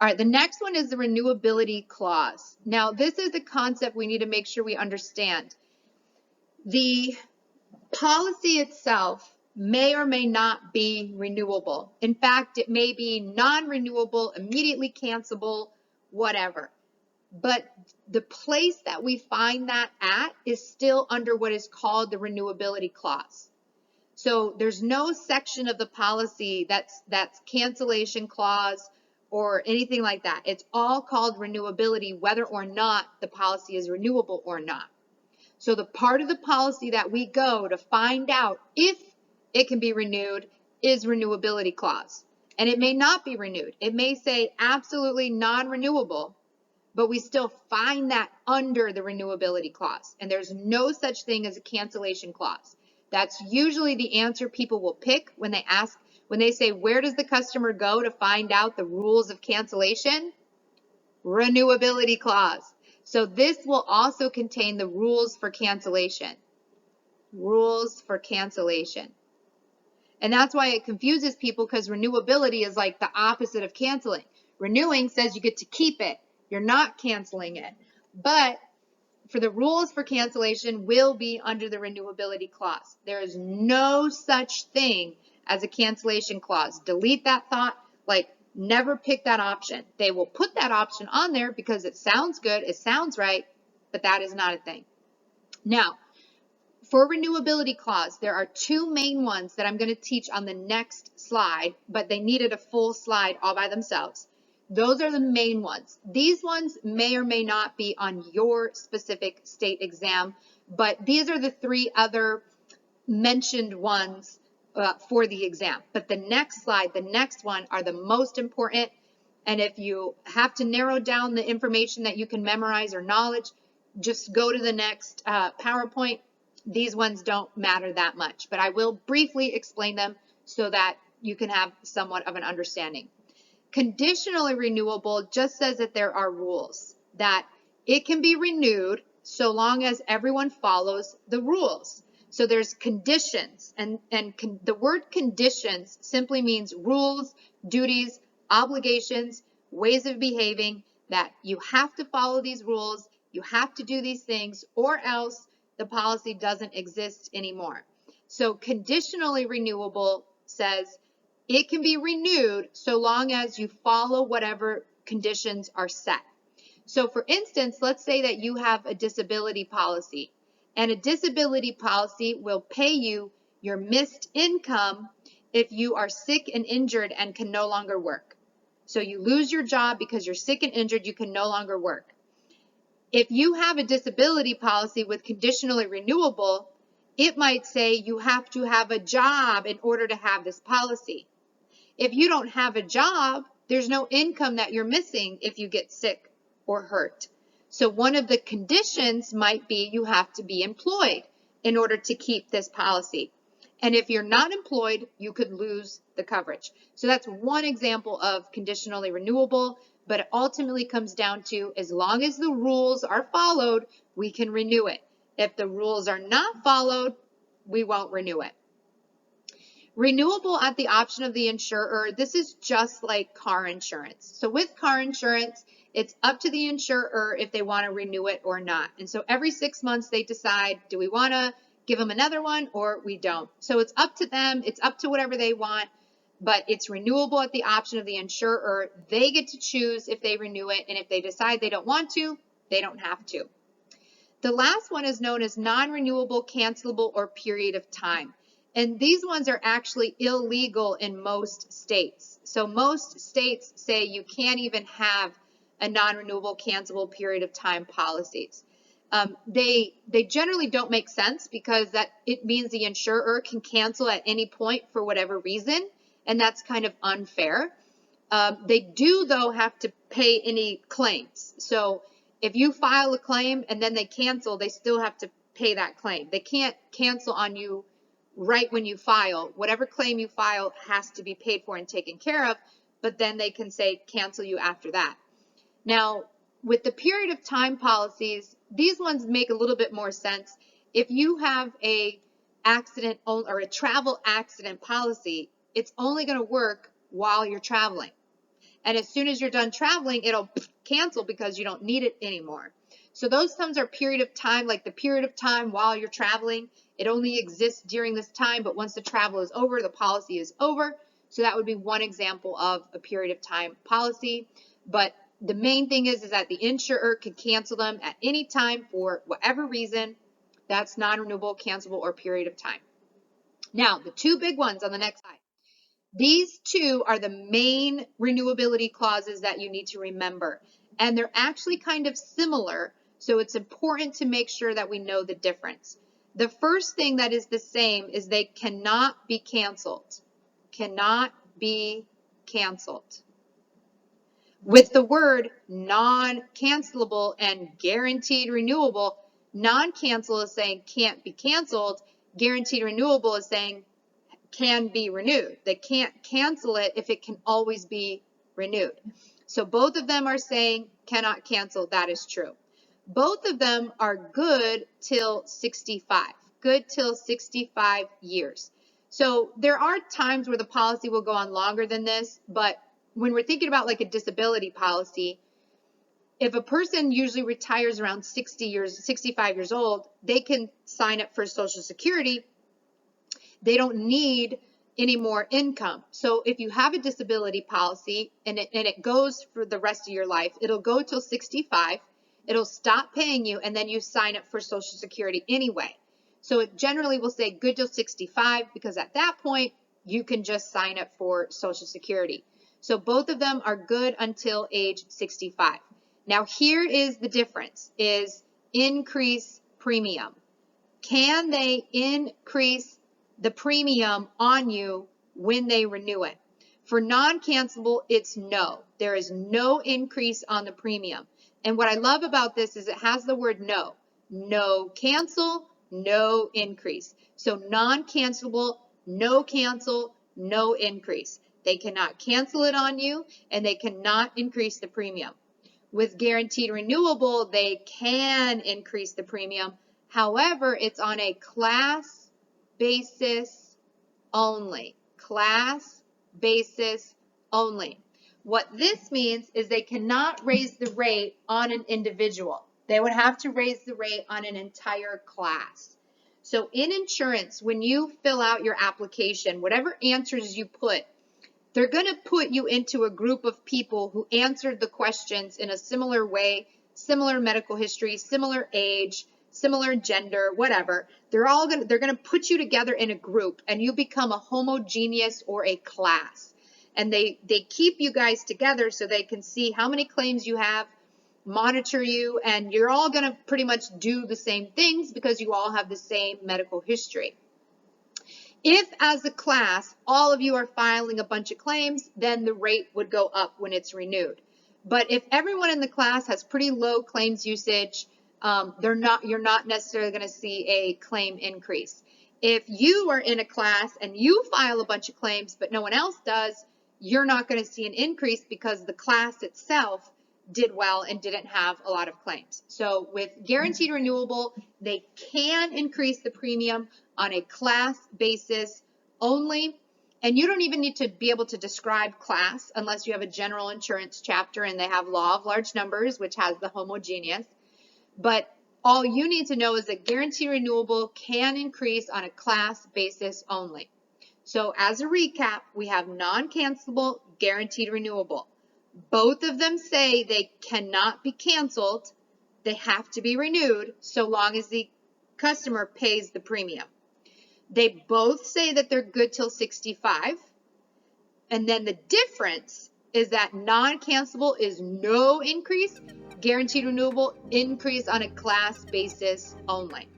All right, the next one is the renewability clause. Now, this is a concept we need to make sure we understand. The policy itself may or may not be renewable. In fact, it may be non-renewable, immediately cancelable, whatever. But the place that we find that at is still under what is called the renewability clause. So there's no section of the policy that's cancellation clause or anything like that. It's all called renewability, whether or not the policy is renewable or not. So the part of the policy that we go to find out if it can be renewed is renewability clause. And it may not be renewed. It may say absolutely non-renewable, but we still find that under the renewability clause. And there's no such thing as a cancellation clause. That's usually the answer people will pick when they ask, when they say, where does the customer go to find out the rules of cancellation? Renewability clause. So this will also contain the rules for cancellation. Rules for cancellation. And that's why it confuses people, because renewability is like the opposite of canceling. Renewing says you get to keep it. You're not canceling it. But for the rules for cancellation will be under the renewability clause. There is no such thing as a cancellation clause. Delete that thought. Like, never pick that option. They will put that option on there because it sounds good, it sounds right, but that is not a thing. Now, for renewability clause, there are two main ones that I'm going to teach on the next slide, but they needed a full slide all by themselves. Those are the main ones. These ones may or may not be on your specific state exam, but these are the three other mentioned ones for the exam. But the next slide, the next one, are the most important. And if you have to narrow down the information that you can memorize or knowledge, just go to the next PowerPoint. These ones don't matter that much, but I will briefly explain them so that you can have somewhat of an understanding. Conditionally renewable just says that there are rules, that it can be renewed so long as everyone follows the rules. So there's conditions, and the word conditions simply means rules, duties, obligations, ways of behaving, that you have to follow these rules, you have to do these things, or else the policy doesn't exist anymore. So conditionally renewable says it can be renewed so long as you follow whatever conditions are set. So for instance, let's say that you have a disability policy, and a disability policy will pay you your missed income if you are sick and injured and can no longer work. So you lose your job because you're sick and injured, you can no longer work. If you have a disability policy with conditionally renewable, it might say you have to have a job in order to have this policy. If you don't have a job, there's no income that you're missing if you get sick or hurt. So one of the conditions might be you have to be employed in order to keep this policy. And if you're not employed, you could lose the coverage. So that's one example of conditionally renewable, but it ultimately comes down to, as long as the rules are followed, we can renew it. If the rules are not followed, we won't renew it. Renewable at the option of the insurer, this is just like car insurance. So with car insurance, it's up to the insurer if they want to renew it or not. And so every 6 months they decide, do we want to give them another one or we don't? So it's up to them. It's up to whatever they want, but it's renewable at the option of the insurer. They get to choose if they renew it, and if they decide they don't want to, they don't have to. The last one is known as non-renewable, cancelable, or period of time. And these ones are actually illegal in most states. So most states say you can't even have a non-renewable, cancelable period of time policies. They generally don't make sense, because that it means the insurer can cancel at any point for whatever reason, and that's kind of unfair. They do, though, have to pay any claims. So if you file a claim and then they cancel, they still have to pay that claim. They can't cancel on you right when you file. Whatever claim you file has to be paid for and taken care of, but then they can say cancel you after that. Now, with the period of time policies, these ones make a little bit more sense. If you have a accident or a travel accident policy, it's only going to work while you're traveling. And as soon as you're done traveling, it'll cancel because you don't need it anymore. So those sums are period of time, like the period of time while you're traveling. It only exists during this time, but once the travel is over, the policy is over. So that would be one example of a period of time policy. But the main thing is that the insurer can cancel them at any time for whatever reason. That's non-renewable, cancelable, or period of time. Now, the two big ones on the next slide. These two are the main renewability clauses that you need to remember. And they're actually kind of similar, so it's important to make sure that we know the difference. The first thing that is the same is they cannot be canceled. Cannot be canceled. With the word non-cancelable and guaranteed renewable, non-cancel is saying can't be canceled. Guaranteed renewable is saying can be renewed. They can't cancel it if it can always be renewed. So both of them are saying cannot cancel. That is true. Both of them are good till 65. Good till 65 years. So there are times where the policy will go on longer than this, but when we're thinking about like a disability policy, if a person usually retires around 65 years old, they can sign up for Social Security. They don't need any more income. So if you have a disability policy and it goes for the rest of your life, it'll go till 65, it'll stop paying you, and then you sign up for Social Security anyway. So it generally will say good till 65 because at that point, you can just sign up for Social Security. So both of them are good until age 65. Now here is the difference, is increase premium. Can they increase the premium on you when they renew it? For non-cancelable, it's no. There is no increase on the premium. And what I love about this is it has the word no. No cancel, no increase. So non-cancelable, no cancel, no increase. They cannot cancel it on you, and they cannot increase the premium. With guaranteed renewable, they can increase the premium. However, it's on a class basis only. Class basis only. What this means is they cannot raise the rate on an individual. They would have to raise the rate on an entire class. So in insurance, when you fill out your application, whatever answers you put, they're going to put you into a group of people who answered the questions in a similar way, similar medical history, similar age, similar gender, whatever. They're going to put you together in a group, and you become a homogeneous or a class. And they keep you guys together so they can see how many claims you have, monitor you, and you're all going to pretty much do the same things because you all have the same medical history. If, as a class, all of you are filing a bunch of claims, then the rate would go up when it's renewed. But if everyone in the class has pretty low claims usage, you're not necessarily going to see a claim increase. If you are in a class and you file a bunch of claims, but no one else does, you're not going to see an increase because the class itself did well and didn't have a lot of claims. So with guaranteed renewable, they can increase the premium on a class basis only. And you don't even need to be able to describe class unless you have a general insurance chapter and they have law of large numbers, which has the homogeneous. But all you need to know is that guaranteed renewable can increase on a class basis only. So as a recap, we have non-cancelable, guaranteed renewable. Both of them say they cannot be canceled. They have to be renewed so long as the customer pays the premium. They both say that they're good till 65. And then the difference is that non-cancelable is no increase, guaranteed renewable increase on a class basis only.